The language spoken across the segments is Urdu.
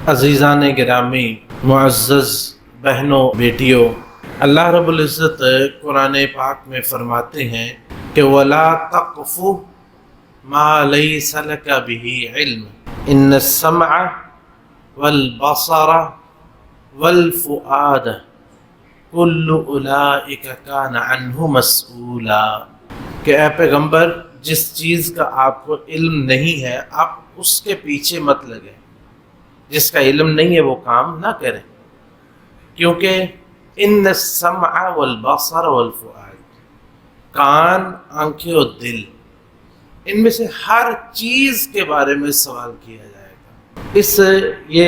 عزیزان گرامی، معزز بہنوں بیٹیوں، اللہ رب العزت قرآن پاک میں فرماتے ہیں کہ وَلَا تَقْفُ مَا لَيْسَ لَكَ بِهِ عِلْمٌ إِنَّ السَّمْعَ وَالْبَصَرَ وَالْفُؤَادَ كُلُّ أُولَئِكَ كَانَ عَنْهُ مَسْئُولًا، کہ اے پیغمبر جس چیز کا آپ کو علم نہیں ہے آپ اس کے پیچھے مت لگیں، جس کا علم نہیں ہے وہ کام نہ کریں، کیونکہ ان السمع والبصر والفؤاد، کان، آنکھیں اور دل، ان میں سے ہر چیز کے بارے میں سوال کیا جائے گا۔ یہ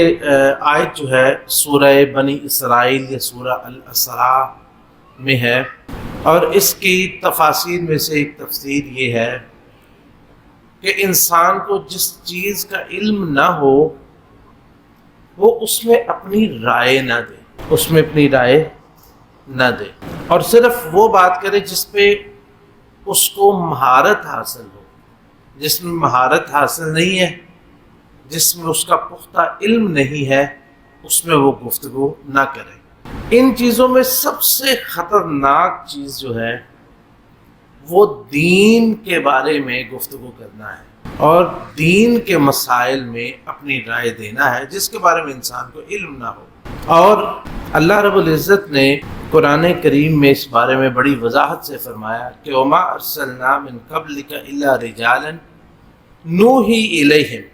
آیت جو ہے سورہ بنی اسرائیل یا سورہ الاسراء میں ہے، اور اس کی تفاسیر میں سے ایک تفسیر یہ ہے کہ انسان کو جس چیز کا علم نہ ہو وہ اس میں اپنی رائے نہ دے، اور صرف وہ بات کرے جس پہ اس کو مہارت حاصل ہو۔ جس میں مہارت حاصل نہیں ہے، جس میں اس کا پختہ علم نہیں ہے، اس میں وہ گفتگو نہ کرے۔ ان چیزوں میں سب سے خطرناک چیز جو ہے وہ دین کے بارے میں گفتگو کرنا ہے اور دین کے مسائل میں اپنی رائے دینا ہے جس کے بارے میں انسان کو علم نہ ہو۔ اور اللہ رب العزت نے قرآن کریم میں اس بارے میں بڑی وضاحت سے فرمایا کہ وَمَا أَرْسَلْنَا مِن قَبْلِكَ إِلَّا رِجَالًا نُوحِي إِلَيْهِمْ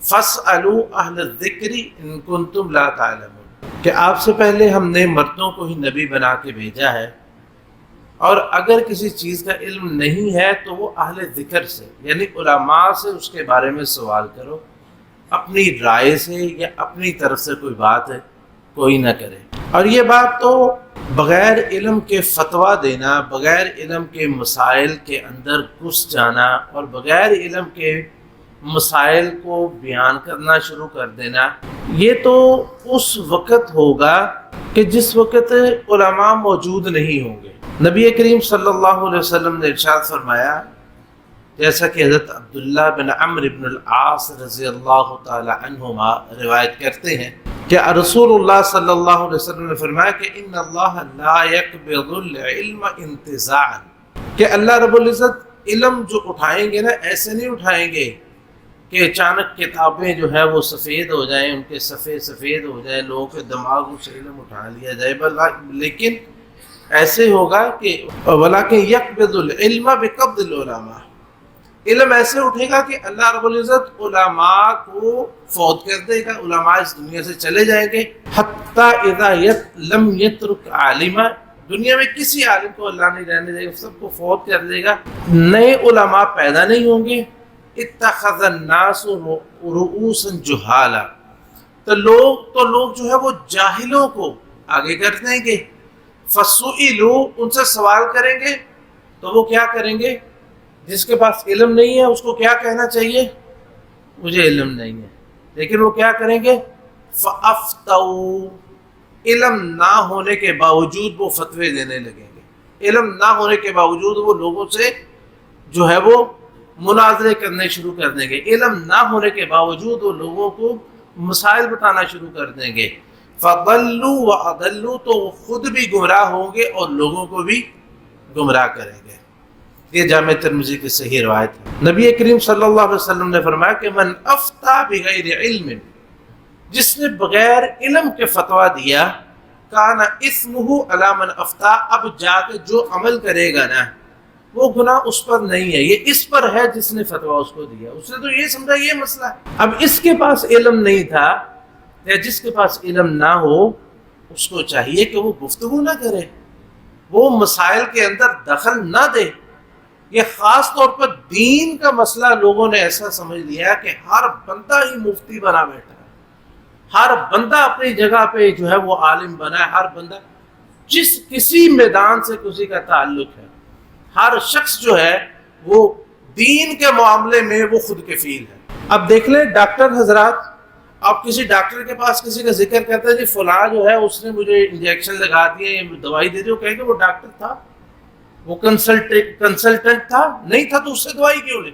فَاسْأَلُوا أَهْلَ الذِّكْرِ إِن كُنتُمْ لَا تَعْلَمُونَ، کہ آپ سے پہلے ہم نے مردوں کو ہی نبی بنا کے بھیجا ہے، اور اگر کسی چیز کا علم نہیں ہے تو وہ اہل ذکر سے یعنی علماء سے اس کے بارے میں سوال کرو، اپنی رائے سے یا اپنی طرف سے کوئی بات کوئی نہ کرے۔ اور یہ بات تو بغیر علم کے فتویٰ دینا، بغیر علم کے مسائل کے اندر گھس جانا اور بغیر علم کے مسائل کو بیان کرنا شروع کر دینا، یہ تو اس وقت ہوگا کہ جس وقت علماء موجود نہیں ہوں گے۔ نبی کریم صلی اللہ علیہ وسلم نے ارشاد فرمایا، جیسا کہ حضرت عبداللہ بن عمرو بن العاص رضی اللہ تعالی عنہما روایت کرتے ہیں کہ رسول اللہ صلی اللہ علیہ وسلم نے فرمایا کہ ان اللہ لا يقبض العلم انتزاعا، کہ اللہ رب العزت علم جو اٹھائیں گے نا ایسے نہیں اٹھائیں گے کہ اچانک کتابیں جو ہے وہ سفید ہو جائیں، ان کے صفحے سفید ہو جائیں، لوگوں کے دماغوں سے علم اٹھا لیا جائے، لیکن ایسے ہوگا کہ وَلَكِنْ يَقْبِضُ الْعِلْمَ بِقَبْضِ الْعُلَمَاءِ، علم ایسے اٹھے گا کہ اللہ رب العزت علماء کو فوت کر دے گا، علماء اس دنیا سے چلے جائیں گے، حَتَّى إِذَا لَمْ يَتْرُكْ عَالِمًا، دنیا میں کسی عالم کو اللہ نہیں رہنے دے گا، سب کو فوت کر دے گا، نئے علماء پیدا نہیں ہوں گے۔ اتخذ الناس رؤوسا جہالا، تو لوگ جو ہے وہ جاہلوں کو آگے کر دیں گے، فسئلوا، ان سے سوال کریں گے تو وہ کیا کریں گے؟ جس کے پاس علم نہیں ہے اس کو کیا کہنا چاہیے؟ مجھے علم نہیں ہے، لیکن وہ کیا کریں گے؟ فافتوا، علم نہ ہونے کے باوجود وہ فتوے دینے لگیں گے، علم نہ ہونے کے باوجود وہ لوگوں سے جو ہے وہ مناظرے کرنے شروع کر دیں گے، علم نہ ہونے کے باوجود وہ لوگوں کو مسائل بتانا شروع کر دیں گے، فضلوا واضلوا، تو وہ خود بھی گمراہ ہوں گے اور لوگوں کو بھی گمراہ کریں گے۔ یہ جامع ترمذی کی صحیح روایت ہے۔ نبی کریم صلی اللہ علیہ وسلم نے فرمایا کہ من افتى بغیر علم، جس نے بغیر علم کے فتویٰ دیا، کان اسمہ علی من افتى، اب جا کے جو عمل کرے گا نا وہ گناہ اس پر نہیں ہے، یہ اس پر ہے جس نے فتویٰ اس کو دیا، اس نے تو یہ سمجھا یہ مسئلہ ہے۔ اب اس کے پاس علم نہیں تھا یا جس کے پاس علم نہ ہو اس کو چاہیے کہ وہ گفتگو نہ کرے، وہ مسائل کے اندر دخل نہ دے۔ یہ خاص طور پر دین کا مسئلہ لوگوں نے ایسا سمجھ لیا کہ ہر بندہ ہی مفتی بنا بیٹھا ہے، ہر بندہ اپنی جگہ پہ جو ہے وہ عالم بنا ہے، ہر بندہ جس کسی میدان سے کسی کا تعلق ہے، ہر شخص جو ہے وہ دین کے معاملے میں وہ خود کفیل ہے۔ اب دیکھ لیں ڈاکٹر حضرات، آپ کسی ڈاکٹر کے پاس کسی کا ذکر کرتے ہیں، جی فلاں جو ہے اس نے مجھے انجیکشن لگا دیے، دوائی دے دی، وہ کہیں گے وہ ڈاکٹر تھا، وہ کنسلٹنٹ تھا، نہیں تھا تو اس سے دوائی کیوں لے؟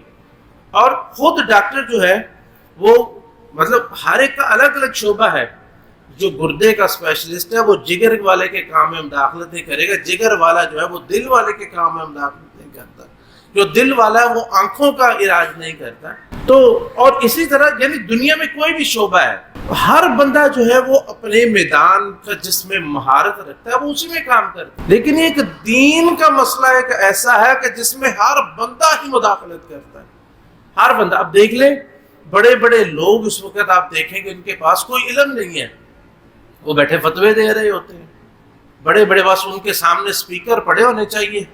اور خود ڈاکٹر جو ہے وہ مطلب ہر ایک کا الگ الگ شعبہ ہے. جو گردے کا اسپیشلسٹ ہے وہ جگر والے کے کام میں مداخلت نہیں کرے گا. جگر والا جو ہے وہ دل والے کے کام میں مداخلت نہیں کرتا. جو دل والا ہے وہ آنکھوں کا علاج نہیں کرتا. تو اور اسی طرح یعنی دنیا میں کوئی بھی شعبہ ہے, ہر بندہ جو ہے وہ اپنے میدان کا جس میں مہارت رکھتا ہے وہ اسی میں کام کرتا ہے. لیکن ایک دین کا مسئلہ ایک ایسا ہے کہ جس میں ہر بندہ ہی مداخلت کرتا ہے. ہر بندہ. اب دیکھ لیں بڑے بڑے لوگ اس وقت آپ دیکھیں کہ ان کے پاس کوئی علم نہیں ہے, وہ بیٹھے فتوے دے رہے ہوتے ہیں. بڑے بڑے بس ان کے سامنے سپیکر پڑے ہونے چاہیے,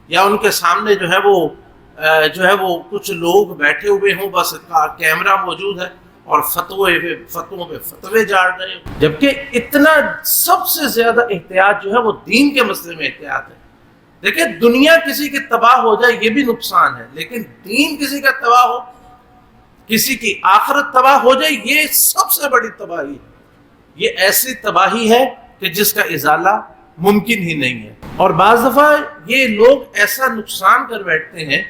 یا ان کے سامنے جو ہے وہ کچھ لوگ بیٹھے ہوئے ہوں, بس کیمرہ موجود ہے اور فتووں پہ فتوے جاڑ رہے ہوں. جبکہ اتنا سب سے زیادہ احتیاط جو ہے وہ دین کے مسئلے میں احتیاط ہے. دیکھیں دنیا کسی کی تباہ ہو جائے یہ بھی نقصان ہے, لیکن دین کسی کا تباہ ہو, کسی کی آخرت تباہ ہو جائے یہ سب سے بڑی تباہی ہے. یہ ایسی تباہی ہے کہ جس کا ازالہ ممکن ہی نہیں ہے. اور بعض دفعہ یہ لوگ ایسا نقصان کر بیٹھتے ہیں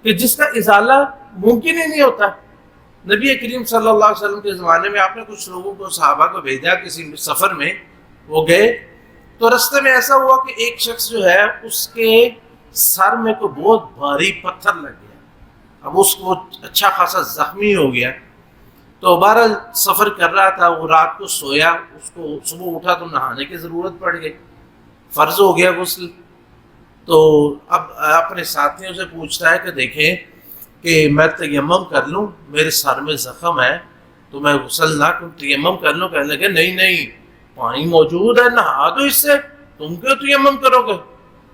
کہ جس کا ازالہ ممکن ہی نہیں ہوتا. نبی کریم صلی اللہ علیہ وسلم کے زمانے میں آپ نے کچھ لوگوں کو صحابہ کو بھیجا کسی سفر میں, وہ گئے تو رستے میں ایسا ہوا کہ ایک شخص جو ہے اس کے سر میں کوئی بہت بھاری پتھر لگ گیا. اب اس کو اچھا خاصا زخمی ہو گیا. تو بہرحال سفر کر رہا تھا, وہ رات کو سویا, اس کو صبح اٹھا تو نہانے کی ضرورت پڑ گئی, فرض ہو گیا غسل. تو اب اپنے ساتھیوں سے پوچھتا ہے کہ دیکھیں کہ میں تیمم کر لوں, میرے سر میں زخم ہے تو میں غسل نہ کروں, تیمم کر لوں. کہنے لگے نہیں پانی موجود ہے, نہا دو اس سے, تم کیوں تیمم کرو گے.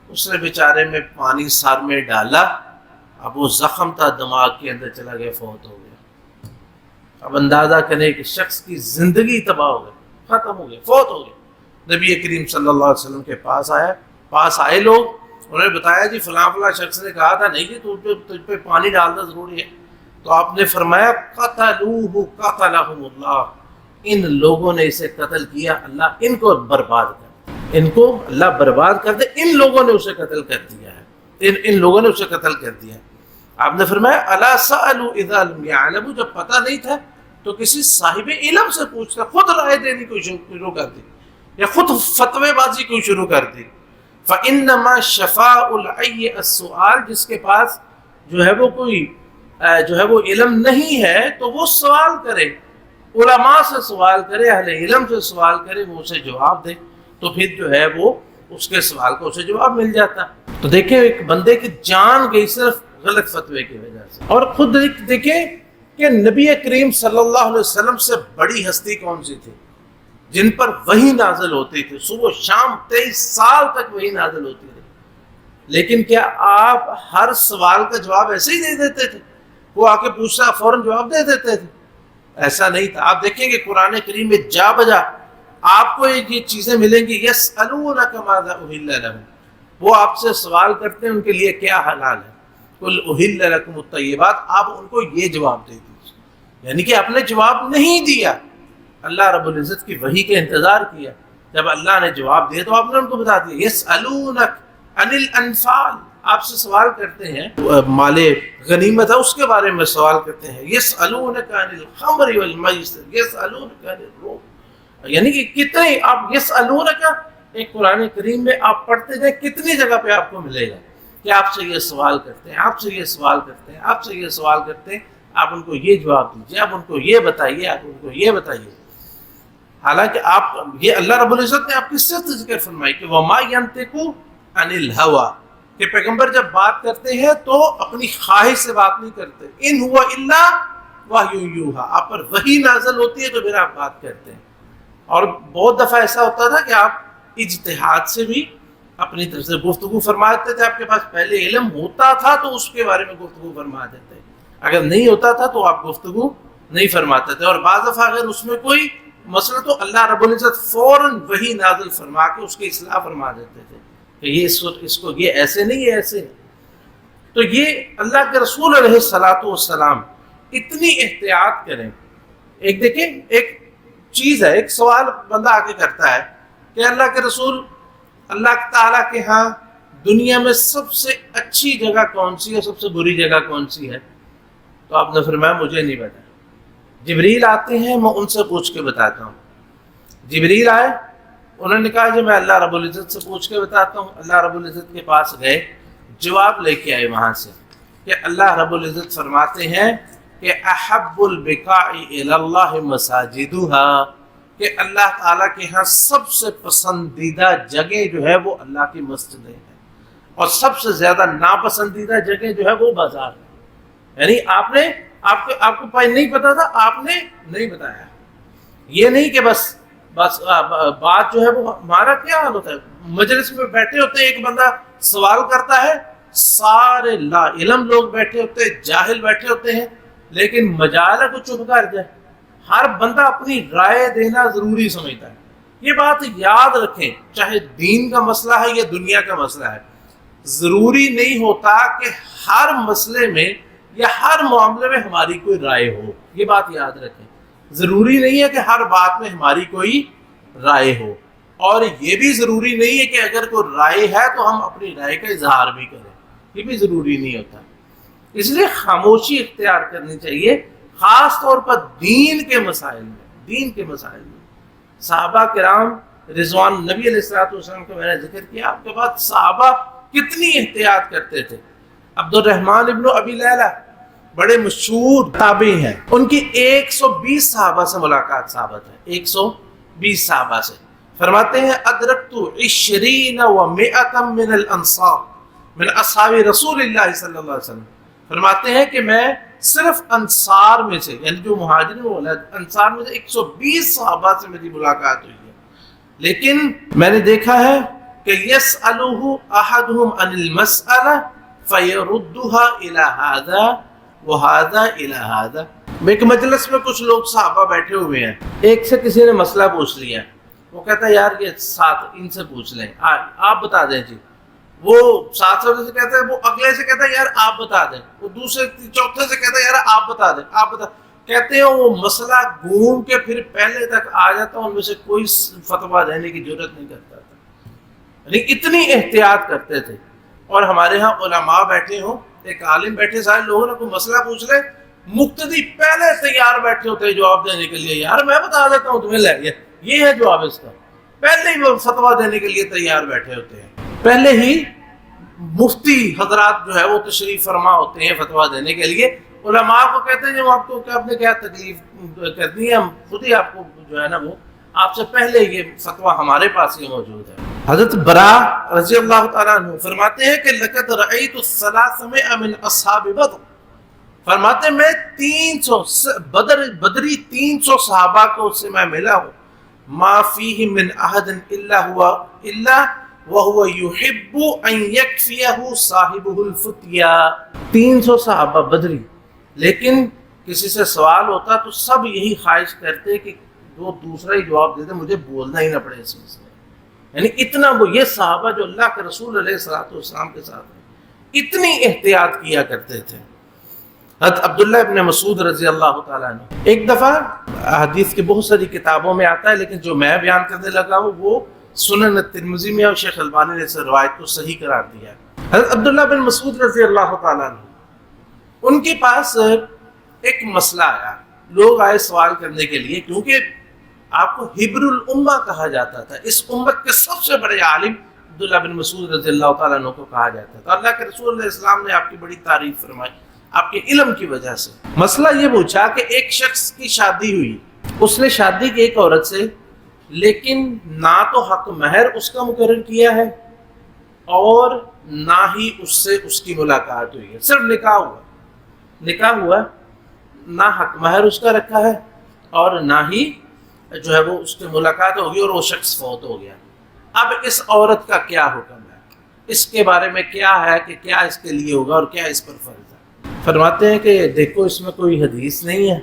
اس نے بیچارے میں پانی سر میں ڈالا, اب وہ زخم تھا دماغ کے اندر چلا گیا, فوت ہو گیا. اب اندازہ کریں کہ شخص کی زندگی تباہ ہو گئی, ختم ہو گیا, فوت ہو گیا. نبی کریم صلی اللہ علیہ وسلم کے پاس آئے لوگ, انہوں نے بتایا جی فلاں شخص نے کہا تھا نہیں جی تجھ پہ پانی ڈالنا ضروری ہے. تو آپ نے فرمایا قتلوہ قتلہم اللہ, ان لوگوں نے اسے قتل کیا, اللہ ان کو برباد کر, ان کو اللہ برباد کر دے, ان لوگوں نے اسے قتل کر دیا ہے, ان لوگوں نے اسے قتل کر دیا. آپ نے فرمایا الا سألوا اذا لم يعلموا, جب پتہ نہیں تھا تو کسی صاحب علم سے پوچھتا, خود رائے دینی کو شروع کر دی یا خود فتوے بازی کو شروع کر دی. فإنما شفاء العی السؤال, جس کے پاس جو ہے وہ کوئی جو ہے وہ علم نہیں ہے تو وہ سوال کرے, علماء سے سوال کرے, اہل علم سے سوال کرے, وہ اسے جواب دے, تو پھر جو ہے وہ اس کے سوال کو اسے جواب مل جاتا. تو دیکھیں ایک بندے کی جان گئی صرف غلط فتوے کی وجہ سے. اور خود دیکھیں کہ نبی کریم صلی اللہ علیہ وسلم سے بڑی ہستی کون سی تھی جن پر وحی نازل ہوتی تھی, صبح شام 23 سال تک وحی نازل ہوتی تھی, لیکن کیا آپ ہر سوال کا جواب ایسے ہی دے دیتے تھے؟ وہ آ کے پوچھتا فوراً جواب دے دیتے تھے؟ ایسا نہیں تھا. آپ دیکھیں گے قرآن کریم میں جا بجا آپ کو یہ چیزیں ملیں گی. یسألونک ماذا احل لهم, وہ آپ سے سوال کرتے ہیں ان کے لیے کیا حلال ہے. قل احل لکم الطیبات, آپ ان کو یہ جواب دے دیجیے. یعنی کہ آپ نے جواب نہیں دیا, اللہ رب العزت کی وحی کا انتظار کیا. جب اللہ نے جواب دیا تو آپ نے ان کو بتا دیا. یسألونک عن الانفال, آپ سے سوال کرتے ہیں مال غنیمت ہے اس کے بارے میں سوال کرتے ہیں. یسألونک عن الخمر والمیسر, یسألونک عن الروح, یعنی کہ کتنے آپ یسألونک ایک قرآن کریم میں آپ پڑھتے جائیں کتنی جگہ پہ آپ کو ملے گا کہ آپ سے یہ سوال کرتے ہیں, آپ سے یہ سوال کرتے ہیں, آپ سے یہ سوال کرتے ہیں, آپ ان کو یہ جواب دیجیے, آپ ان کو یہ بتائیے, آپ ان کو یہ بتائیے. حالانکہ آپ یہ اللہ رب العزت نے آپ کی صرف ذکر فرمائی کہ وما ينطق عن الهوى, کہ پیغمبر جب بات کرتے ہیں تو اپنی خواہش سے بات نہیں کرتے. ان هو الا وحی یوحی, آپ پر وحی نازل ہوتی ہے تو پھر آپ بات کرتے ہیں. اور بہت دفعہ ایسا ہوتا تھا کہ آپ اجتہاد سے بھی اپنی طرف سے گفتگو فرما دیتے تھے. آپ کے پاس پہلے علم ہوتا تھا تو اس کے بارے میں گفتگو فرما دیتے, اگر نہیں ہوتا تھا تو آپ گفتگو نہیں فرماتے تھے. اور بعض دفعہ اگر اس میں کوئی مسئلہ تو اللہ رب العزت فوراً وحی نازل فرما کے اس کی اصلاح فرما دیتے تھے کہ یہ اس کو یہ ایسے نہیں, یہ ایسے. تو یہ اللہ کے رسول علیہ الصلوۃ والسلام اتنی احتیاط کریں. ایک دیکھیں ایک چیز ہے, ایک سوال بندہ آ کے کرتا ہے کہ اللہ کے رسول, اللہ تعالیٰ کے ہاں دنیا میں سب سے اچھی جگہ کون سی ہے, سب سے بری جگہ کون سی ہے؟ تو آپ نے فرمایا مجھے نہیں پتا, جبریل آتے ہیں، میں ان سے پوچھ کے بتاتا ہوں۔ جبریل آئے، انہوں نے کہا کہ میں اللہ رب العزت سے پوچھ کے بتاتا ہوں۔ اللہ رب العزت کے پاس گئے، جواب لے کے آئے وہاں سے کہ اللہ رب العزت فرماتے ہیں کہ احب البقاع الی اللہ مساجدها، کہ اللہ تعالیٰ کے ہاں سب سے پسندیدہ جگہ جو ہے وہ اللہ کی مسجدیں ہیں، اور سب سے زیادہ ناپسندیدہ جگہ جو ہے وہ بازار ہے۔ یعنی آپ کو نہیں پتا تھا، آپ نے نہیں بتایا۔ یہ نہیں کہ بس بات جو ہے وہ ہمارا کیا حال ہوتا ہے، مجلس میں بیٹھے ہوتے ہیں، ایک بندہ سوال کرتا ہے، سارے لا علم لوگ بیٹھے ہوتے ہیں، جاہل بیٹھے ہوتے ہیں، لیکن مجال ہے کو چپ کر جائے۔ ہر بندہ اپنی رائے دینا ضروری سمجھتا ہے۔ یہ بات یاد رکھیں، چاہے دین کا مسئلہ ہے یا دنیا کا مسئلہ ہے، ضروری نہیں ہوتا کہ ہر مسئلے میں یا ہر معاملے میں ہماری کوئی رائے ہو۔ یہ بات یاد رکھیں، ضروری نہیں ہے کہ ہر بات میں ہماری کوئی رائے ہو، اور یہ بھی ضروری نہیں ہے کہ اگر کوئی رائے ہے تو ہم اپنی رائے کا اظہار بھی کریں، یہ بھی ضروری نہیں ہوتا۔ اس لیے خاموشی اختیار کرنی چاہیے، خاص طور پر دین کے مسائل میں۔ صحابہ کرام رضوان، نبی علیہ السلام کا میں نے ذکر کیا آپ کے بعد، صحابہ کتنی احتیاط کرتے تھے۔ عبد الرحمن ابن ابی لیلہ بڑے مشہور تابعی ہیں، ان کی 120 صحابہ سے ملاقات ثابت ہے، 120 صحابہ سے۔ فرماتے ہیں ادرکت 20 و100 من الانصار من اصحاب رسول اللہ صلی اللہ علیہ وسلم۔ فرماتے ہیں کہ میں صرف انصار میں سے، یعنی جو مہاجرین انصار میں سے 120 صحابہ سے میری ملاقات ہوئی ہے، لیکن میں نے دیکھا ہے کہ یسألہ احدہم عن المسألہ فیردها الى هذا وهذا الى هذا۔ ایک مجلس میں کچھ لوگ صحابہ بیٹھے ہوئے ہیں، ایک سے کسی نے مسئلہ پوچھ لیا، وہ کہتا ہے یار یہ ساتھ ان سے پوچھ لیں، آپ بتا دیں جی۔ وہ ساتھ سے کہتا ہے، وہ اگلے سے کہتا ہے یار آپ بتا دیں، وہ دوسرے چوتھے سے کہتا ہے یار آپ بتا دیں، آپ بتا۔ کہتے ہیں وہ مسئلہ گھوم کے پھر پہلے تک آ جاتا، ان میں سے کوئی فتویٰ دینے کی جرات نہیں کرتا تھا، یعنی اتنی احتیاط کرتے تھے۔ اور ہمارے ہاں علماء بیٹھے ہوں، ایک عالم بیٹھے، سارے لوگوں نے کوئی مسئلہ پوچھ لے، مقتدی پہلے تیار بیٹھے ہوتے ہیں جواب دینے کے لیے، یار میں بتا دیتا ہوں تمہیں، لے یہ ہے جواب اس کا، پہلے ہی وہ فتویٰ دینے کے لیے تیار بیٹھے ہوتے ہیں۔ پہلے ہی مفتی حضرات جو ہے وہ تشریف فرما ہوتے ہیں فتویٰ دینے کے لیے، علماء کو کہتے ہیں جو آپ کو آپ نے کیا تکلیف کرنی ہے، ہم خود ہی آپ کو جو ہے نا وہ آپ سے پہلے یہ فتویٰ ہمارے پاس ہی موجود ہے۔ حضرت برا رضی اللہ تعالیٰ عنہ فرماتے ہیں کہ لقد رأیت 300 من اصحاب بدر، فرماتے ہیں میں 300 بدری 300 صحابہ کو سے میں ملا ہوں، ما فیہ من احد الا وَهُوَ يُحِبُّ أَن يَكْفِيَهُ صَاحِبُهُ الْفُتْيَا۔ 300 صحابہ بدری، لیکن کسی سے سوال ہوتا تو سب یہی خواہش کرتے کہ وہ دوسرا ہی جواب دیتے، مجھے بولنا ہی نہ پڑے اس میں سے۔ یعنی اتنا وہ یہ صحابہ جو اللہ کے رسول علیہ السلام کے ساتھ ہیں، اتنی احتیاط کیا کرتے تھے۔ حضرت عبداللہ ابن مسعود رضی اللہ تعالیٰ عنہ، ایک دفعہ حدیث کی بہت ساری کتابوں میں آتا ہے، لیکن جو میں بیان کرنے لگا ہوں وہ سنن ترمذی میں، اور شیخ البانی نے اس روایت کو صحیح قرار دیا ہے۔ حضرت عبداللہ بن مسعود رضی اللہ تعالیٰ عنہ، ان کے پاس ایک مسئلہ آیا، لوگ آئے سوال کرنے کے لیے، کیونکہ آپ کو حبر الامہ کہا جاتا تھا، اس امت کے سب سے بڑے عالم عبداللہ بن مسعود رضی اللہ تعالیٰ عنہ کو کہا جاتا تھا۔ اللہ کے رسول علیہ السلام نے آپ کی بڑی تعریف فرمائی آپ کے علم کی وجہ سے۔ مسئلہ یہ پوچھا کہ ایک شخص کی شادی ہوئی، اس نے شادی کی ایک عورت سے، لیکن نہ تو حق مہر اس کا مقرر کیا ہے اور نہ ہی اس سے اس کی ملاقات ہوئی ہے، صرف نکاح ہوا، نہ حق مہر اس کا رکھا ہے اور نہ ہی جو ہے وہ اس کی ملاقات ہوگی، اور وہ شخص فوت ہو گیا۔ اب اس عورت کا کیا حکم ہے، اس کے بارے میں کیا ہے کہ کیا اس کے لیے ہوگا اور کیا اس پر فرض ہے؟ فرماتے ہیں کہ دیکھو اس میں کوئی حدیث نہیں ہے۔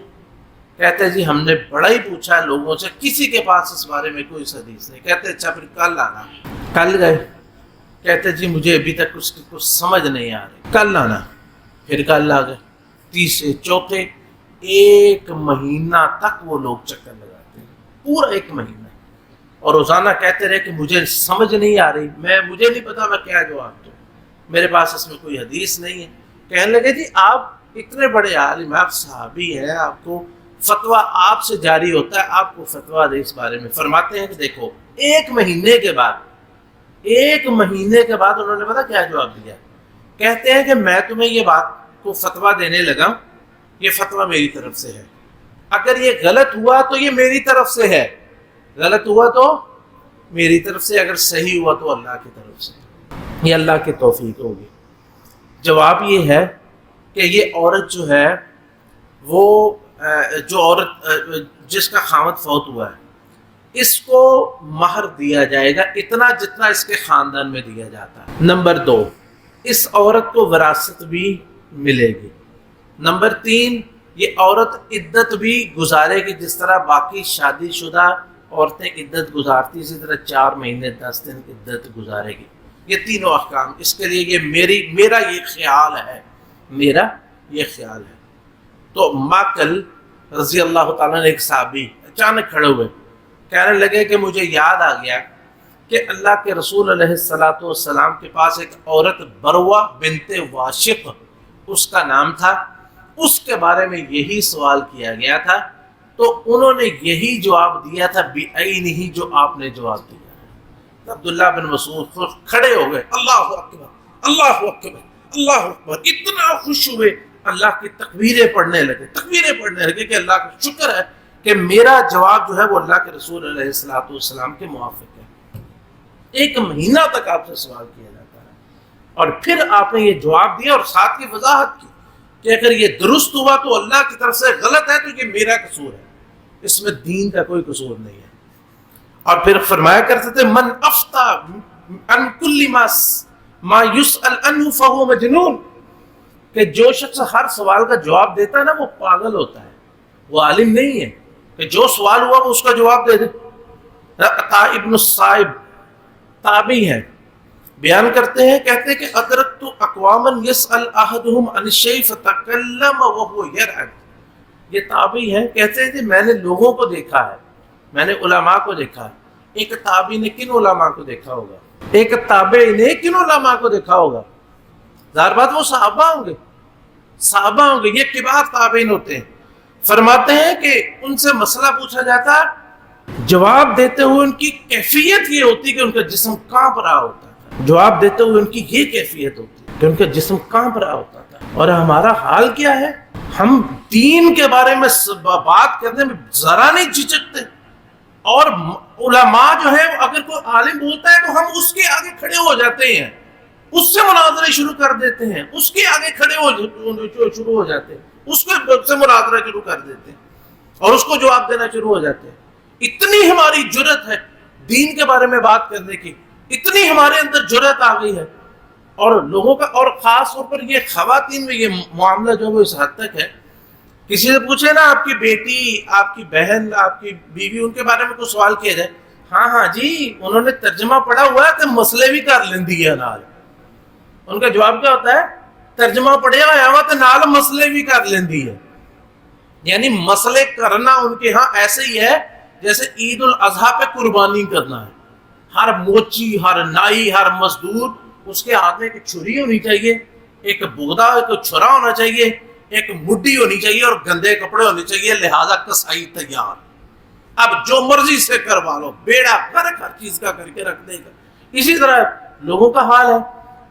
کہتے جی ہم نے بڑا ہی پوچھا لوگوں سے، کسی کے پاس اس بارے میں کوئی حدیث نہیں۔ کہتے اچھا پھر کل آنا، کل گئے، کہتے جی مجھے ابھی تک اس کی کچھ سمجھ نہیں آ رہی، کل آنا، پھر کل آ گئے، تیسرے چوتھے، 1 مہینہ تک وہ لوگ چکر لگاتے ہیں، پورا 1 مہینہ، اور روزانہ کہتے رہے کہ مجھے سمجھ نہیں آ رہی، مجھے نہیں پتا میں کیا جواب دوں، میرے پاس اس میں کوئی حدیث نہیں ہے۔ کہنے لگے جی آپ اتنے بڑے عالم ہیں، آپ صحابی ہیں، آپ کو فتویٰ آپ سے جاری ہوتا ہے، آپ کو فتویٰ دے اس بارے میں۔ فرماتے ہیں کہ دیکھو ایک مہینے کے بعد انہوں نے پتا کیا جواب دیا؟ کہتے ہیں کہ میں تمہیں یہ بات کو فتویٰ دینے لگا، یہ فتویٰ میری طرف سے ہے، اگر یہ غلط ہوا تو یہ میری طرف سے ہے، غلط ہوا تو میری طرف سے، اگر صحیح ہوا تو اللہ کی طرف سے، یہ اللہ کی توفیق ہوگی۔ جواب یہ ہے کہ یہ عورت جو ہے وہ جو عورت جس کا خاوند فوت ہوا ہے، اس کو مہر دیا جائے گا اتنا جتنا اس کے خاندان میں دیا جاتا ہے۔ نمبر 2، اس عورت کو وراثت بھی ملے گی۔ نمبر 3، یہ عورت عدت بھی گزارے گی، جس طرح باقی شادی شدہ عورتیں عدت گزارتی، اسی طرح 4 مہینے 10 دن عدت گزارے گی۔ یہ تینوں احکام اس کے لیے، یہ میرا یہ خیال ہے، میرا یہ خیال ہے۔ تو ماکل رضی اللہ تعالیٰ نے، ایک صحابی اچانک کھڑے ہوئے، کہنے لگے کہ مجھے یاد آ گیا کہ اللہ کے رسول علیہ السلام کے پاس ایک عورت بروہ بنت واشق اس کا نام تھا، اس کے بارے میں یہی سوال کیا گیا تھا، تو انہوں نے یہی جواب دیا تھا بعینہ جو آپ نے جواب دیا۔ عبداللہ بن مسعود کھڑے ہو گئے، اللہ اکبر اللہ اکبر اللہ اکبر، اتنا خوش ہوئے، اللہ کی تکبیریں پڑھنے لگے کہ اللہ کا شکر ہے کہ میرا جواب جو ہے وہ اللہ کے رسول علیہ السلام کے موافق ہے۔ 1 مہینہ تک آپ سے سوال کیا جاتا ہے، اور پھر آپ نے یہ جواب دیا اور ساتھ کی وضاحت کی کہ اگر یہ درست ہوا تو اللہ کی طرف سے، غلط ہے تو یہ میرا قصور ہے، اس میں دین کا کوئی قصور نہیں ہے۔ اور پھر فرمایا کرتے تھے من افتا عن کل ما یسأل عنہ فہو مجنون، کہ جو شخص ہر سوال کا جواب دیتا ہے نا وہ پاگل ہوتا ہے، وہ عالم نہیں ہے کہ جو سوال ہوا وہ اس کا جواب دے دے۔ عطاء ابن الصائب تابعی ہیں، بیان کرتے ہیں، کہتے ہیں کہ ادرکت اقواما یسأل احدہم عن الشیء فتکلم وهو یرعد۔ یہ تابعی ہیں، کہتے ہیں کہ میں نے لوگوں کو دیکھا ہے، میں نے علماء کو دیکھا ہے۔ ایک تابعی نے کن علماء کو دیکھا ہوگا؟ ایک تابعی نے کن علماء کو دیکھا ہوگا؟ ظاہر بات وہ صحابہ ہوں گے، یہ کبار تابعین ہوتے ہیں۔ فرماتے ہیں کہ ان سے مسئلہ پوچھا جاتا، جواب دیتے ہوئے ان کی کیفیت یہ ہوتی کہ ان کا جسم کانپ رہا ہوتا تھا، جواب دیتے ہوئے ان کی یہ کیفیت ہوتی کہ ان کا جسم کانپ رہا ہوتا تھا۔ اور ہمارا حال کیا ہے؟ ہم دین کے بارے میں بات کرنے میں ذرا نہیں جھجکتے، اور علماء جو ہے اگر کوئی عالم بولتا ہے تو ہم اس کے آگے کھڑے ہو جاتے ہیں، اس سے مناظرے شروع کر دیتے ہیں، اس کے آگے کھڑے شروع ہو جاتے ہیں، اس سے مناظرہ شروع کر دیتے ہیں اور اس کو جواب دینا شروع ہو جاتے ہیں۔ اتنی ہماری جرأت ہے دین کے بارے میں بات کرنے کی، اتنی ہمارے اندر جرأت آ گئی ہے، اور لوگوں کا، اور خاص طور پر یہ خواتین میں یہ معاملہ جو ہے وہ اس حد تک ہے، کسی سے پوچھے نا آپ کی بیٹی، آپ کی بہن، آپ کی بیوی، ان کے بارے میں کوئی سوال کیا جائے، ہاں جی انہوں نے ترجمہ پڑھا ہوا ہے تو مسئلے بھی کر لیندی ہے نال۔ ان کا جواب کیا ہوتا ہے؟ ترجمہ پڑھیا ہوا ہے تو نال مسئلے بھی کر لیندی ہے۔ یعنی مسئلے کرنا ان کے ہاں ایسے ہی ہے جیسے عید الاضحیٰ پہ قربانی کرنا ہے۔ ہر موچی، ہر نائی، ہر مزدور، اس کے ہاتھ میں ایک چھری ہونی چاہیے، ایک بغدہ، ایک چھرا ہونا چاہیے، ایک مڈی ہونی چاہیے، اور گندے کپڑے ہونے چاہیے، لہذا کسائی تیار، اب جو مرضی سے کروا لو، بیڑا غرق ہر چیز کا کر کے رکھ دے گا۔ اسی طرح لوگوں کا حال ہے،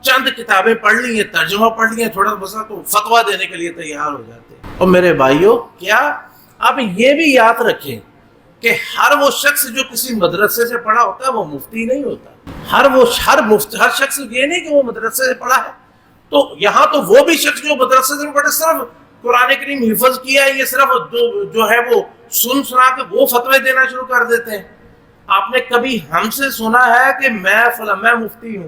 چند کتابیں پڑھ لی ہیں، ترجمہ پڑھ لی ہیں، تھوڑا بسا تو فتویٰ دینے کے لیے تیار ہو جاتے ہیں۔ اور میرے بھائیوں، کیا آپ یہ بھی یاد رکھیں کہ ہر وہ شخص جو کسی مدرسے سے پڑھا ہوتا ہے وہ مفتی نہیں ہوتا۔ ہر شخص یہ نہیں کہ وہ مدرسے سے پڑھا ہے، تو یہاں تو وہ بھی شخص جو مدرسے سے پڑھے، صرف قرآن کریم حفظ کیا ہے، یہ صرف جو ہے وہ سنا کے وہ فتوے دینا شروع کر دیتے ہیں۔ آپ نے کبھی ہم سے سنا ہے کہ میں مفتی ہوں؟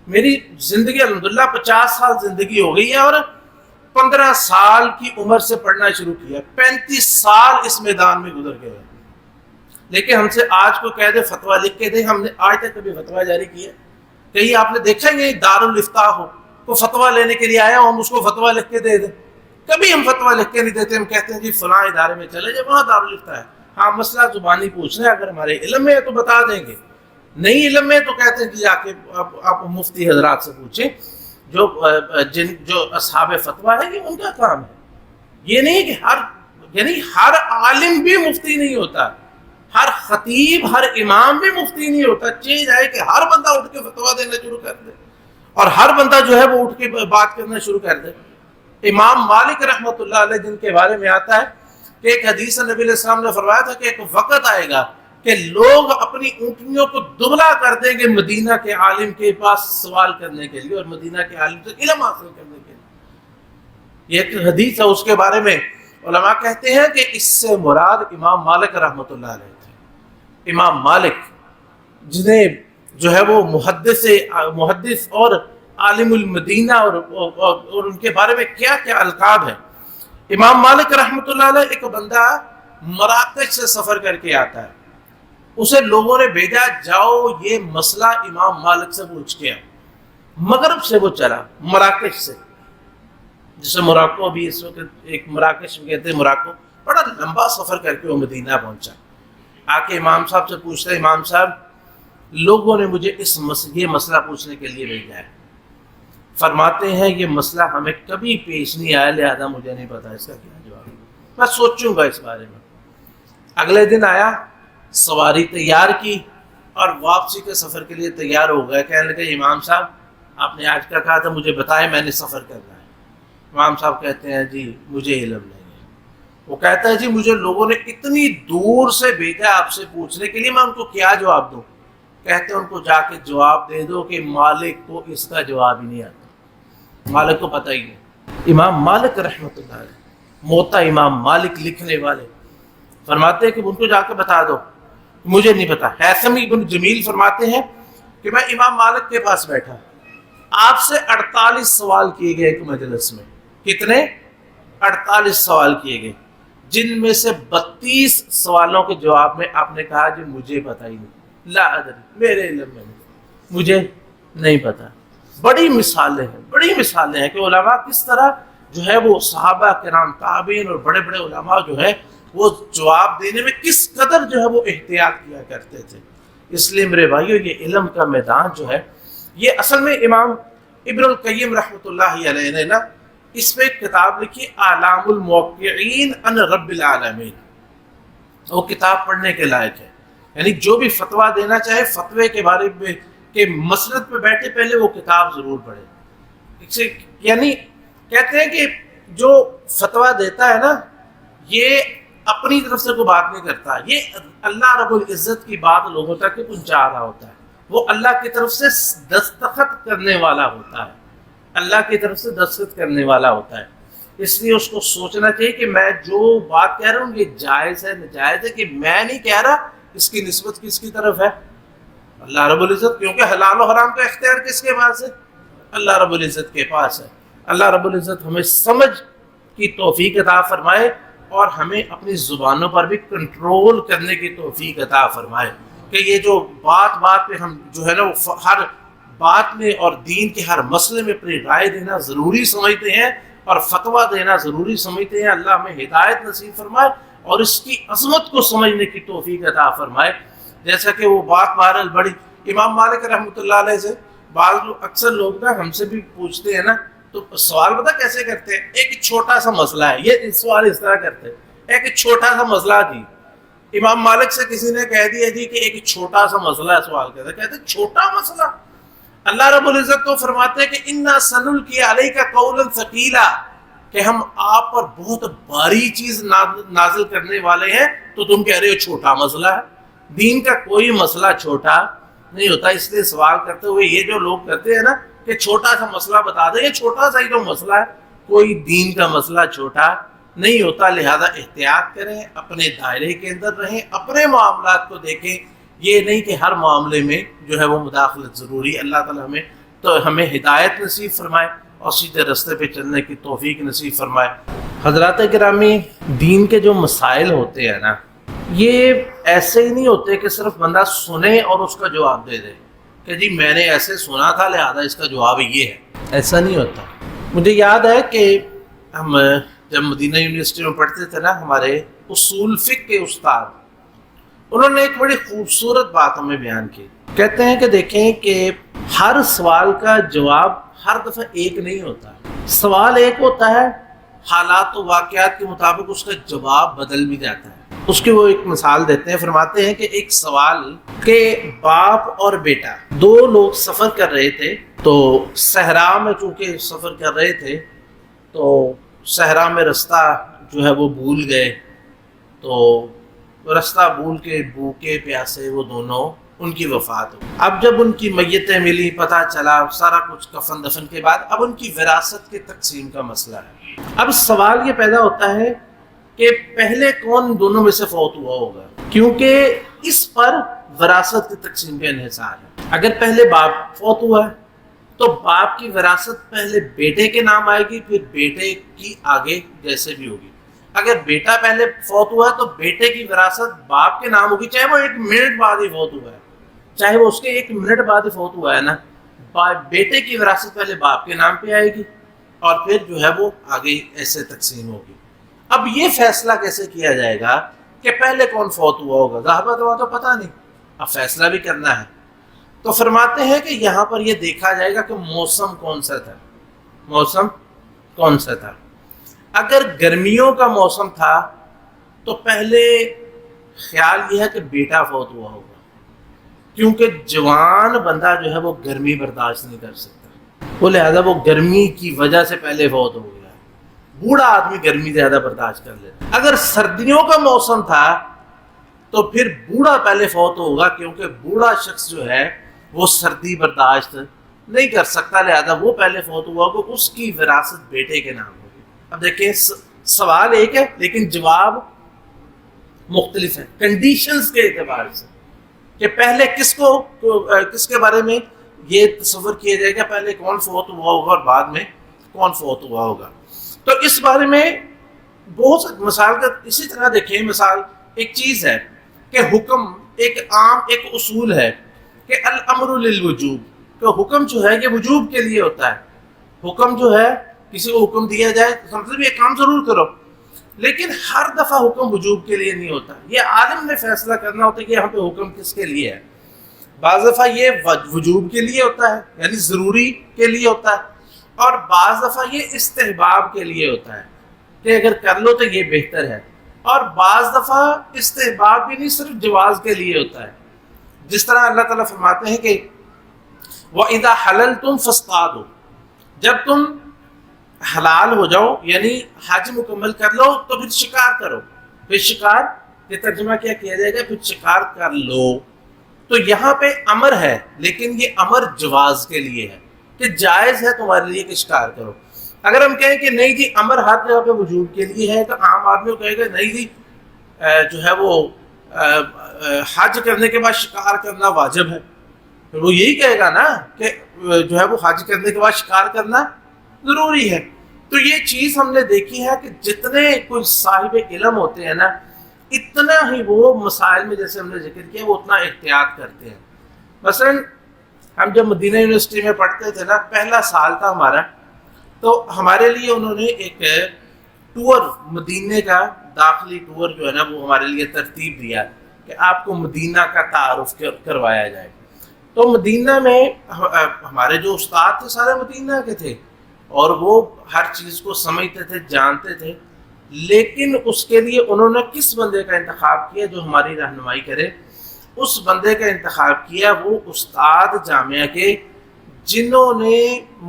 میری زندگی الحمدللہ 50 سال زندگی ہو گئی ہے، اور 15 سال کی عمر سے پڑھنا شروع کیا، 35 سال اس میدان میں گزر گئے، لیکن ہم سے آج کو کہہ دے فتویٰ لکھ کے دے، ہم نے آج تک کبھی فتویٰ جاری کیا؟ کہیں آپ نے دیکھا یہ دارالافتاء ہو کو فتویٰ لینے کے لیے آیا ہو، ہم اس کو فتویٰ لکھ کے دے دیں؟ کبھی ہم فتویٰ لکھ کے نہیں دیتے، ہم کہتے ہیں جی فلاں ادارے میں چلے جائے، وہاں دارالافتاء ہے، ہاں مسئلہ زبانی پوچھنا ہے، اگر ہمارے علم میں ہے تو بتا دیں گے، نہیں علم میں تو کہتے ہیں کہ جا کے آپ مفتی حضرات سے پوچھیں جو اصحاب فتویٰ ہے، یہ ان کا کام ہے۔ یہ نہیں کہ ہر یعنی ہر عالم بھی مفتی نہیں ہوتا، ہر خطیب، ہر امام بھی مفتی نہیں ہوتا۔ چیز ہے کہ ہر بندہ اٹھ کے فتویٰ دینا شروع کر دے اور ہر بندہ جو ہے وہ اٹھ کے بات کرنا شروع کر دے۔ امام مالک رحمۃ اللہ علیہ جن کے بارے میں آتا ہے کہ ایک حدیث نبی علیہ السلام نے فرمایا تھا کہ ایک وقت آئے گا کہ لوگ اپنی اونٹنیوں کو دبلا کر دیں گے مدینہ کے عالم کے پاس سوال کرنے کے لیے اور مدینہ کے عالم سے علم حاصل کرنے کے لیے۔ یہ ایک حدیث ہے، اس کے بارے میں علماء کہتے ہیں کہ اس سے مراد امام مالک رحمۃ اللہ علیہ تھے۔ امام مالک جنہیں جو ہے وہ محدث اور عالم المدینہ اور ان کے بارے میں کیا کیا القاب ہیں۔ امام مالک رحمۃ اللہ علیہ ایک بندہ مراکش سے سفر کر کے آتا ہے، اسے لوگوں نے بھیجا جاؤ یہ مسئلہ امام مالک سے پوچھ کے آؤ۔ مغرب سے وہ چلا، مراکش سے، جسے موراکو بھی اس وقت ایک مراکش میں کہتے ہیں، موراکو، بڑا لمبا سفر کر کے وہ مدینہ پہنچا۔ آ کے امام صاحب سے پوچھتا ہے، امام صاحب لوگوں نے مجھے یہ مسئلہ پوچھنے کے لیے بھیجا ہے۔ فرماتے ہیں یہ مسئلہ ہمیں کبھی پیش نہیں آیا، لہذا مجھے نہیں پتا اس کا کیا جواب ہے، میں سوچوں گا اس بارے میں۔ اگلے دن آیا، سواری تیار کی اور واپسی کے سفر کے لیے تیار ہو گئے۔ کہنے لگے امام صاحب آپ نے آج کیا کہا تھا، مجھے بتائیں، میں نے سفر کرنا ہے۔ امام صاحب کہتے ہیں جی مجھے علم نہیں ہے۔ وہ کہتا ہے جی مجھے لوگوں نے اتنی دور سے بھیجا آپ سے پوچھنے کے لیے، میں ان کو کیا جواب دوں؟ کہتے ہیں ان کو جا کے جواب دے دو کہ مالک کو اس کا جواب ہی نہیں آتا، مالک کو پتہ ہی نہیں۔ امام مالک رحمۃ اللہ علیہ، موطا امام مالک لکھنے والے، فرماتے ہیں کہ ان کو جا کے بتا دو، مجھے نہیں پتا۔ حیثم بن جمیل فرماتے ہیں کہ میں امام مالک کے پاس بیٹھا، آپ سے 48 سوال کیے گئے ایک مجلس میں۔ کتنے؟ 48 سوال کیے گئے، جن میں سے 32 سوالوں کے جواب میں آپ نے کہا جی مجھے پتہ ہی نہیں، لا ادری، میرے علم میں نہیں، مجھے نہیں پتا۔ بڑی مثالیں ہیں کہ علماء کس طرح جو ہے وہ صحابہ کرام، تابعین اور بڑے بڑے علماء جو ہے وہ جواب دینے میں کس قدر جو ہے وہ احتیاط کیا کرتے تھے۔ اس لیے میرے بھائیو یہ علم کا میدان جو ہے یہ اصل میں امام ابن القیم رحمۃ اللہ علیہ نے نا اس پہ ایک کتاب لکھی، اعلام الموقعین عن رب العالمین۔ وہ کتاب پڑھنے کے لائق ہے، یعنی جو بھی فتویٰ دینا چاہے فتوے کے بارے میں کہ مسند پہ بیٹھے پہلے وہ کتاب ضرور پڑھے۔ یعنی کہتے ہیں کہ جو فتویٰ دیتا ہے نا یہ اپنی طرف سے کوئی بات نہیں کرتا، یہ اللہ رب العزت کی بات لوگوں تک پہنچا رہا ہوتا ہے، وہ اللہ کی طرف سے دستخط کرنے والا ہوتا ہے، اللہ کی طرف سے دستخط کرنے والا ہوتا ہے۔ اس لیے اس کو سوچنا چاہیے کہ میں جو بات کہہ رہا ہوں یہ جائز ہے ناجائز ہے، کہ میں نہیں کہہ رہا، اس کی نسبت کس کی طرف ہے؟ اللہ رب العزت، کیونکہ حلال و حرام کا اختیار کس کے پاس ہے؟ اللہ رب العزت کے پاس ہے۔ اللہ رب العزت ہمیں سمجھ کی توفیق عطا فرمائے اور ہمیں اپنی زبانوں پر بھی کنٹرول کرنے کی توفیق عطا فرمائے، کہ یہ جو بات پہ ہم جو ہے نا وہ ہر بات میں اور دین کے ہر مسئلے میں اپنی رائے دینا ضروری سمجھتے ہیں اور فتویٰ دینا ضروری سمجھتے ہیں۔ اللہ ہمیں ہدایت نصیب فرمائے اور اس کی عظمت کو سمجھنے کی توفیق عطا فرمائے۔ جیسا کہ وہ بات بہرحال بڑی امام مالک رحمۃ اللہ علیہ سے اکثر لوگ نا ہم سے بھی پوچھتے ہیں نا، تو سوال پتہ کیسے کرتے ہیں؟ ایک چھوٹا سا مسئلہ ہے، یہ سوال اس طرح کرتے ہیں، ایک چھوٹا سا مسئلہ جی، امام مالک سے کسی نے کہہ دیا جی کہ ایک چھوٹا سا مسئلہ ہے، سوال کرتے کہتے ہیں چھوٹا مسئلہ؟ اللہ رب العزت تو فرماتے ہیں کہ اِنَّا سَنُلْقِي عَلَيْكَ قَوْلًا ثَقِيلًا، کہ ہم آپ پر بہت باری چیز نازل کرنے والے ہیں، تو تم کہہ رہے ہو چھوٹا مسئلہ ہے۔ دین کا کوئی مسئلہ چھوٹا نہیں ہوتا۔ اس لیے سوال کرتے ہوئے یہ جو لوگ کرتے ہیں نا کہ چھوٹا سا مسئلہ بتا دیں، یہ چھوٹا سا ہی تو مسئلہ ہے، کوئی دین کا مسئلہ چھوٹا نہیں ہوتا۔ لہذا احتیاط کریں، اپنے دائرے کے اندر رہیں، اپنے معاملات کو دیکھیں، یہ نہیں کہ ہر معاملے میں جو ہے وہ مداخلت ضروری۔ اللہ تعالیٰ ہمیں ہدایت نصیب فرمائے اور سیدھے رستے پہ چلنے کی توفیق نصیب فرمائے۔ حضرات گرامی، دین کے جو مسائل ہوتے ہیں نا یہ ایسے ہی نہیں ہوتے کہ صرف بندہ سنے اور اس کا جواب دے دے کہ جی میں نے ایسے سنا تھا لہذا اس کا جواب یہ ہے، ایسا نہیں ہوتا۔ مجھے یاد ہے کہ ہم جب مدینہ یونیورسٹی میں پڑھتے تھے نا، ہمارے اصول فقہ کے استاد انہوں نے ایک بڑی خوبصورت بات ہمیں بیان کی۔ کہتے ہیں کہ دیکھیں کہ ہر سوال کا جواب ہر دفعہ ایک نہیں ہوتا۔ سوال ایک ہوتا ہے حالات و واقعات کے مطابق اس کا جواب بدل بھی جاتا ہے۔ اس کی وہ ایک مثال دیتے ہیں، فرماتے ہیں کہ ایک سوال کہ باپ اور بیٹا دو لوگ سفر کر رہے تھے، تو صحرا میں چونکہ سفر کر رہے تھے تو صحرا میں رستہ جو ہے وہ بھول گئے، تو رستہ بھول کے بھوکے پیاسے وہ دونوں ان کی وفات ہو۔ اب جب ان کی میتیں ملی، پتہ چلا سارا کچھ کفن دفن کے بعد، اب ان کی وراثت کے تقسیم کا مسئلہ ہے۔ اب سوال یہ پیدا ہوتا ہے کہ پہلے کون دونوں میں سے فوت ہوا ہوگا، کیونکہ اس پر وراثت کی تقسیم کا انحصار ہے۔ اگر پہلے باپ فوت ہوا ہے تو باپ کی وراثت پہلے بیٹے کے نام آئے گی، پھر بیٹے کی آگے جیسے بھی ہوگی۔ اگر بیٹا پہلے فوت ہوا ہے تو بیٹے کی وراثت باپ کے نام ہوگی، چاہے وہ 1 منٹ بعد ہی فوت ہوا ہے، چاہے وہ اس کے 1 منٹ بعد ہی فوت ہوا ہے نا، بیٹے کی وراثت پہلے باپ کے نام پہ آئے گی اور پھر جو ہے وہ آگے ایسے تقسیم ہوگی۔ اب یہ فیصلہ کیسے کیا جائے گا کہ پہلے کون فوت ہوا ہوگا؟ ظاہر بات تو پتہ نہیں، اب فیصلہ بھی کرنا ہے۔ تو فرماتے ہیں کہ یہاں پر یہ دیکھا جائے گا کہ موسم کون سا تھا، موسم کون سا تھا۔ اگر گرمیوں کا موسم تھا تو پہلے خیال یہ ہے کہ بیٹا فوت ہوا ہوگا، کیونکہ جوان بندہ جو ہے وہ گرمی برداشت نہیں کر سکتا، وہ لہذا وہ گرمی کی وجہ سے پہلے فوت ہو گیا۔ بوڑھا آدمی گرمی زیادہ برداشت کر لیتا۔ اگر سردیوں کا موسم تھا تو پھر بوڑھا پہلے فوت ہوگا، کیونکہ بوڑھا شخص جو ہے وہ سردی برداشت نہیں کر سکتا، لہذا وہ پہلے فوت ہوا ہوگا، اس کی وراثت بیٹے کے نام ہوگی۔ اب دیکھیں سوال ایک ہے لیکن جواب مختلف ہے کنڈیشنز کے اعتبار سے، کہ پہلے کس کے بارے میں یہ تصور کیا جائے گا، پہلے کون فوت ہوا ہوگا اور بعد میں کون فوت ہوا ہوگا۔ تو اس بارے میں بہت سی مثال کا اسی طرح دیکھیں، مثال ایک چیز ہے کہ حکم ایک عام ایک اصول ہے کہ الامر للوجوب، کہ حکم جو ہے یہ وجوب کے لیے ہوتا ہے۔ حکم جو ہے کسی کو حکم دیا جائے تو مطلب یہ کام ضرور کرو، لیکن ہر دفعہ حکم وجوب کے لیے نہیں ہوتا، یہ عالم نے فیصلہ کرنا ہوتا ہے کہ یہاں پہ حکم کس کے لیے ہے۔ بعض دفعہ یہ وجوب کے لیے ہوتا ہے، یعنی ضروری کے لیے ہوتا ہے، اور بعض دفعہ یہ استحباب کے لیے ہوتا ہے کہ اگر کر لو تو یہ بہتر ہے، اور بعض دفعہ استحباب بھی نہیں، صرف جواز کے لیے ہوتا ہے۔ جس طرح اللہ تعالیٰ فرماتے ہیں کہ وَإِذَا حَلَلْتُمْ فَاصْطَادُوا، جب تم حلال ہو جاؤ یعنی حج مکمل کر لو تو پھر شکار کرو، پھر شکار یہ ترجمہ کیا کیا جائے گا، پھر شکار کر لو۔ تو یہاں پہ امر ہے لیکن یہ امر جواز کے لیے ہے، کہ جائز ہے تمہارے لیے کہ شکار کرو۔ اگر ہم کہیں کہ نہیں جی امر ہر جگہ پہ وجوب کے لیے ہے، تو عام آدمی کو کہے گا نہیں جی جو ہے وہ حج کرنے کے بعد شکار کرنا واجب ہے، پھر وہ یہی کہے گا نا کہ جو ہے وہ حج کرنے کے بعد شکار کرنا ضروری ہے۔ تو یہ چیز ہم نے دیکھی ہے کہ جتنے کوئی صاحب علم ہوتے ہیں نا، اتنا ہی وہ مسائل میں جیسے ہم نے ذکر کیا وہ اتنا احتیاط کرتے ہیں۔ مثلا ہم جب مدینہ یونیورسٹی میں پڑھتے تھے نا، پہلا سال تھا ہمارا، تو ہمارے لیے انہوں نے ایک ٹور مدینہ کا داخلی ٹور جو ہے نا وہ ہمارے لیے ترتیب دیا کہ آپ کو مدینہ کا تعارف کروایا جائے۔ تو مدینہ میں ہمارے جو استاد تھے سارے مدینہ کے تھے اور وہ ہر چیز کو سمجھتے تھے، جانتے تھے، لیکن اس کے لیے انہوں نے کس بندے کا انتخاب کیا جو ہماری رہنمائی کرے؟ اس بندے کا انتخاب کیا وہ استاد جامعہ کے جنہوں نے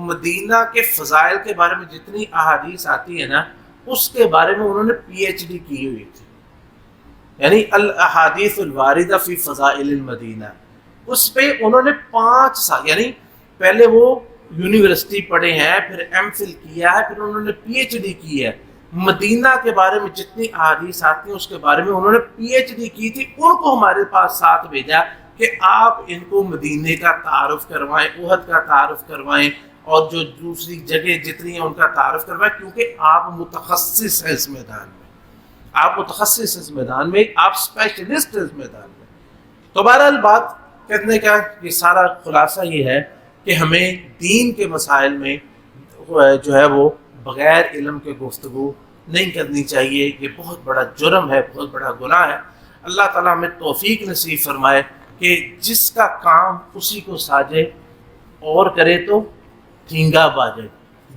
مدینہ کے فضائل کے بارے میں جتنی احادیث آتی ہے نا اس کے بارے میں انہوں نے پی ایچ ڈی کی ہوئی تھی، یعنی الاحادیث الواردہ فی فضائل المدینہ۔ اس پہ انہوں نے 5 سال، یعنی پہلے وہ یونیورسٹی پڑھے ہیں، پھر ایم فل کیا ہے، پھر انہوں نے پی ایچ ڈی کی ہے۔ مدینہ کے بارے میں جتنی احادیث آتی ہیں اس کے بارے میں انہوں نے پی ایچ ڈی کی تھی، ان کو ہمارے پاس ساتھ بھیجا کہ آپ ان کو مدینے کا تعارف کروائیں، احد کا تعارف کروائیں، اور جو دوسری جگہ جتنی ہیں ان کا تعارف کروائیں، کیونکہ آپ متخصص ہیں اس میدان میں، آپ متخصص اس میدان میں، آپ اسپیشلسٹ اس میدان میں۔ تو بہرحال بات کرنے کا یہ سارا خلاصہ یہ ہے کہ ہمیں دین کے مسائل میں جو ہے وہ بغیر علم کے گفتگو نہیں کرنی چاہیے، یہ بہت بڑا جرم ہے، بہت بڑا گناہ ہے۔ اللہ تعالیٰ ہمیں توفیق نصیب فرمائے کہ جس کا کام اسی کو ساجے اور کرے تو ٹھینگا باجے،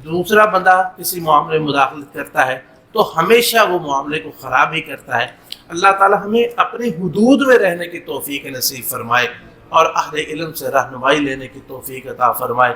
دوسرا بندہ کسی معاملے میں مداخلت کرتا ہے تو ہمیشہ وہ معاملے کو خراب ہی کرتا ہے۔ اللہ تعالی ہمیں اپنی حدود میں رہنے کی توفیق نصیب فرمائے اور اہل علم سے رہنمائی لینے کی توفیق عطا فرمائے۔